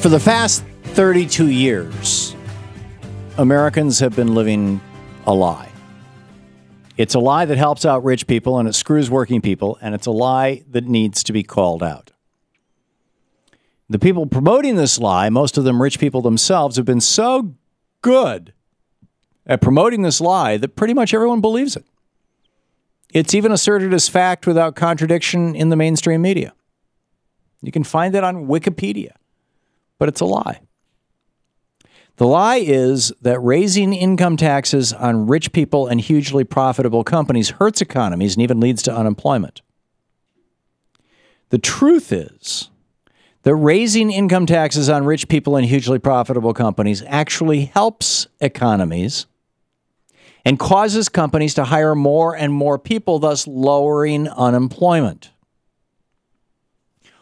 For the past 32 years, Americans have been living a lie. It's a lie that helps out rich people and it screws working people, and it's a lie that needs to be called out. The people promoting this lie, most of them rich people themselves, have been so good at promoting this lie that pretty much everyone believes it. It's even asserted as fact without contradiction in the mainstream media. You can find it on Wikipedia, but it's a lie. The lie is that raising income taxes on rich people and hugely profitable companies hurts economies and even leads to unemployment. The truth is that raising income taxes on rich people and hugely profitable companies actually helps economies and causes companies to hire more and more people, thus lowering unemployment.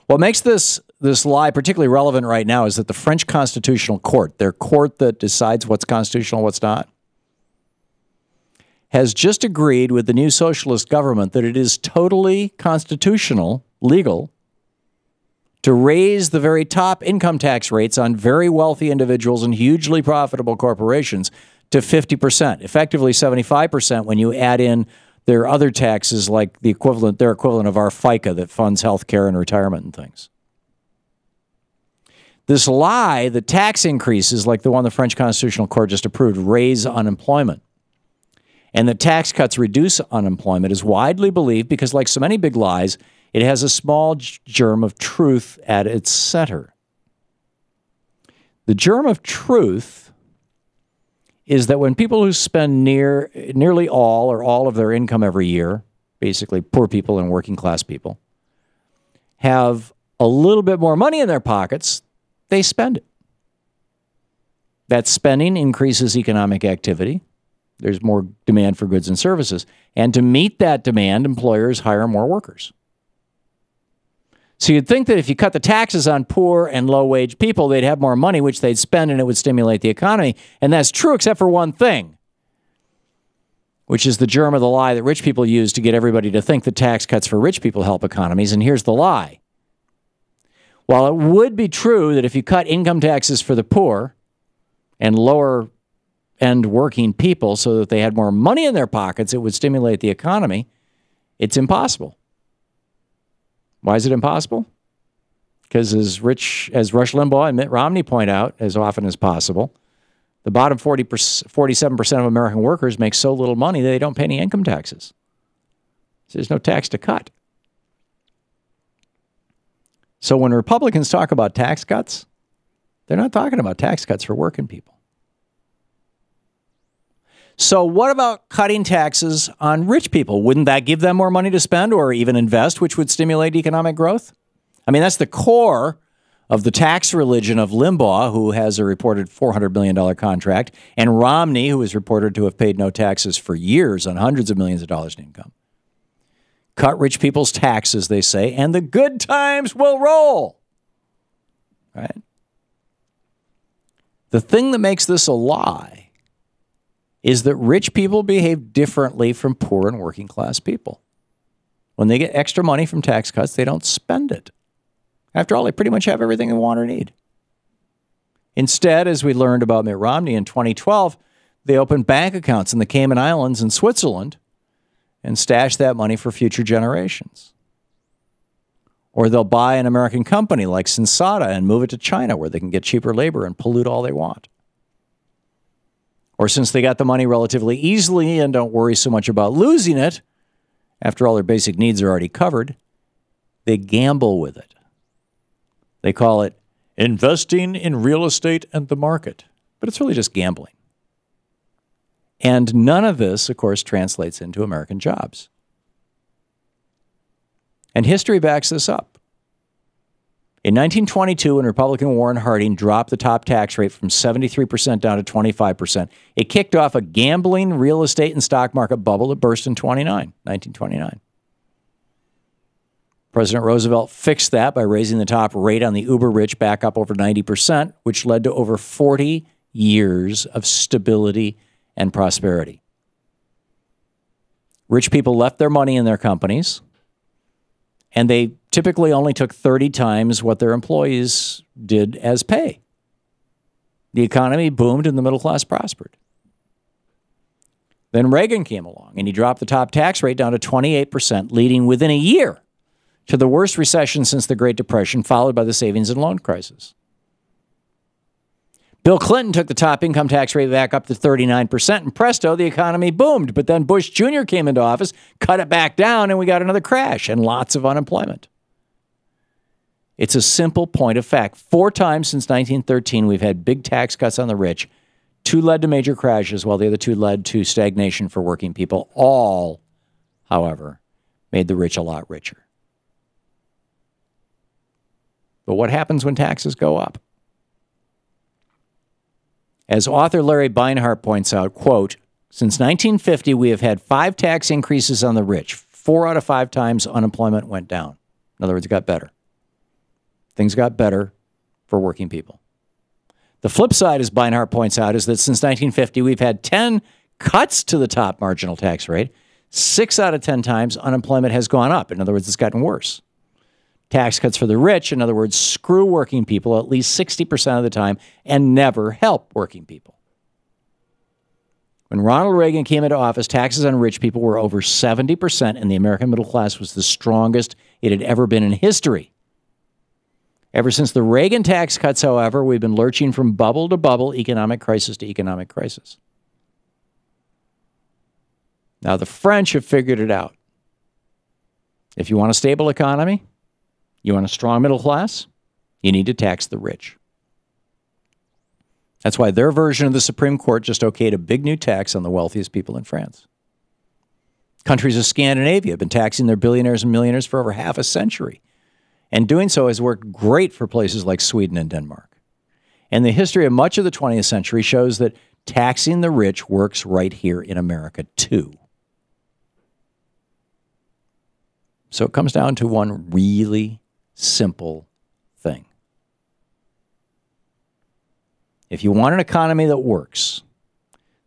What makes this lie particularly relevant right now is that the French Constitutional Court, their court that decides what's constitutional and what's not, has just agreed with the new socialist government that it is totally constitutional, legal, to raise the very top income tax rates on very wealthy individuals and hugely profitable corporations to 50%, effectively 75% when you add in their other taxes like their equivalent of our FICA that funds health care and retirement and things. This lie that tax increases like the one the French Constitutional Court just approved raise unemployment and that tax cuts reduce unemployment is widely believed because, like so many big lies, it has a small germ of truth at its center. The germ of truth is that when people who spend nearly all or all of their income every year, basically poor people and working class people, have a little bit more money in their pockets, they spend it. That spending increases economic activity. There's more demand for goods and services. And to meet that demand, employers hire more workers. So you'd think that if you cut the taxes on poor and low-wage people, they'd have more money, which they'd spend, and it would stimulate the economy. And that's true except for one thing, which is the germ of the lie that rich people use to get everybody to think that tax cuts for rich people help economies. And here's the lie. While it would be true that if you cut income taxes for the poor and lower-end working people so that they had more money in their pockets, it would stimulate the economy, it's impossible. Why is it impossible? Because as Rush Limbaugh and Mitt Romney point out as often as possible, the bottom 47% of American workers make so little money that they don't pay any income taxes. So there's no tax to cut. So when Republicans talk about tax cuts, they're not talking about tax cuts for working people. So what about cutting taxes on rich people? Wouldn't that give them more money to spend or even invest, which would stimulate economic growth? I mean, that's the core of the tax religion of Limbaugh, who has a reported $400 million contract, and Romney, who is reported to have paid no taxes for years on hundreds of millions of dollars in income. Cut rich people's taxes, they say, and the good times will roll. Right? The thing that makes this a lie is that rich people behave differently from poor and working class people. When they get extra money from tax cuts, they don't spend it. After all, they pretty much have everything they want or need. Instead, as we learned about Mitt Romney in 2012, they opened bank accounts in the Cayman Islands and Switzerland and stash that money for future generations. Or they'll buy an American company like Sensata and move it to China where they can get cheaper labor and pollute all they want. Or since they got the money relatively easily and don't worry so much about losing it, after all their basic needs are already covered, they gamble with it. They call it investing in real estate and the market, but it's really just gambling. And none of this, of course, translates into American jobs. And history backs this up. In 1922, when Republican Warren Harding dropped the top tax rate from 73% down to 25%, it kicked off a gambling real estate and stock market bubble that burst in 1929. President Roosevelt fixed that by raising the top rate on the uber-rich back up over 90%, which led to over 40 years of stability and prosperity. Rich people left their money in their companies, and they typically only took 30 times what their employees did as pay. The economy boomed and the middle class prospered. Then Reagan came along and he dropped the top tax rate down to 28%, leading within a year to the worst recession since the Great Depression, followed by the savings and loan crisis. Bill Clinton took the top income tax rate back up to 39%, and presto, the economy boomed. But then Bush Jr. came into office, cut it back down, and we got another crash and lots of unemployment. It's a simple point of fact. 4 times since 1913, we've had big tax cuts on the rich. 2 led to major crashes, while the other 2 led to stagnation for working people. All, however, made the rich a lot richer. But what happens when taxes go up? As author Larry Beinhart points out, quote, since 1950, we have had 5 tax increases on the rich. 4 out of 5 times unemployment went down. In other words, it got better. Things got better for working people. The flip side, as Beinhart points out, is that since 1950, we've had 10 cuts to the top marginal tax rate. 6 out of 10 times unemployment has gone up. In other words, it's gotten worse. Tax cuts for the rich, in other words, screw working people at least 60% of the time and never help working people. When Ronald Reagan came into office, taxes on rich people were over 70%, and the American middle class was the strongest it had ever been in history. Ever since the Reagan tax cuts, however, we've been lurching from bubble to bubble, economic crisis to economic crisis. Now, the French have figured it out. If you want a stable economy, you want a strong middle class, you need to tax the rich. That's why their version of the Supreme Court just okayed a big new tax on the wealthiest people in France. Countries of Scandinavia have been taxing their billionaires and millionaires for over half a century. And doing so has worked great for places like Sweden and Denmark. And the history of much of the 20th century shows that taxing the rich works right here in America, too. So it comes down to one really simple thing. If you want an economy that works,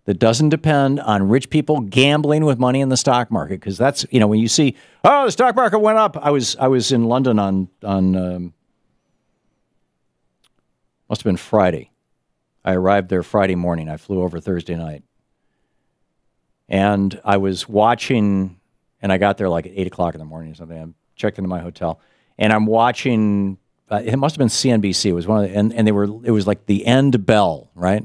that doesn't depend on rich people gambling with money in the stock market, because that's, you know, when you see, oh, the stock market went up. I was in London on must have been Friday. I arrived there Friday morning. I flew over Thursday night. And I was watching, and I got there like at 8 o'clock in the morning or something. I checked into my hotel, and I'm watching, it must have been CNBC. It was one of the, and they were, it was like the end bell, right?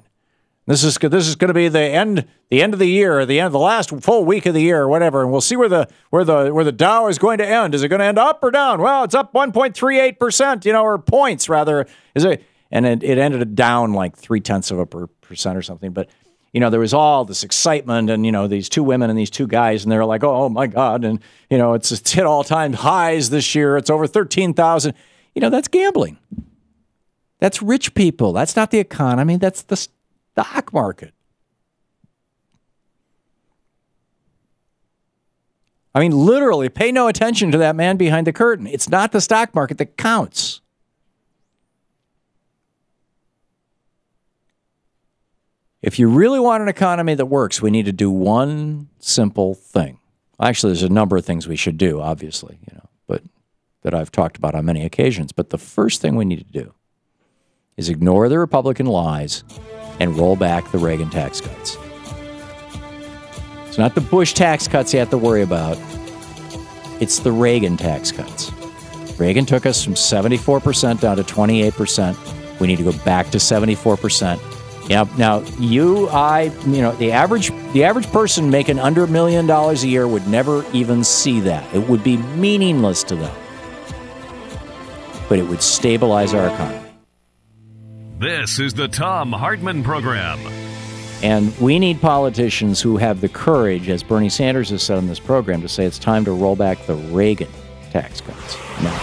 This is going to be the end of the year, the end of the last full week of the year, or whatever, and we'll see where the Dow is going to end. Is it going to end up or down? Well, it's up 1.38%, or points rather. And it ended down like 0.3% or something. But there was all this excitement, and these 2 women and these 2 guys, and they're like, oh my God, and it's hit all-time highs this year. It's over 13,000. That's gambling. That's rich people. That's not the economy. That's the stock market. I mean, literally, pay no attention to that man behind the curtain. It's not the stock market that counts. If you really want an economy that works, we need to do one simple thing. Actually, there's a number of things we should do, obviously, but that I've talked about on many occasions. But the first thing we need to do is ignore the Republican lies and roll back the Reagan tax cuts. It's not the Bush tax cuts you have to worry about. It's the Reagan tax cuts. Reagan took us from 74% down to 28%. We need to go back to 74%. Now, the average person making under $1 million a year would never even see that. It would be meaningless to them. But it would stabilize our economy. This is the Thom Hartmann Program. And we need politicians who have the courage, as Bernie Sanders has said on this program, to say it's time to roll back the Reagan tax cuts. Now,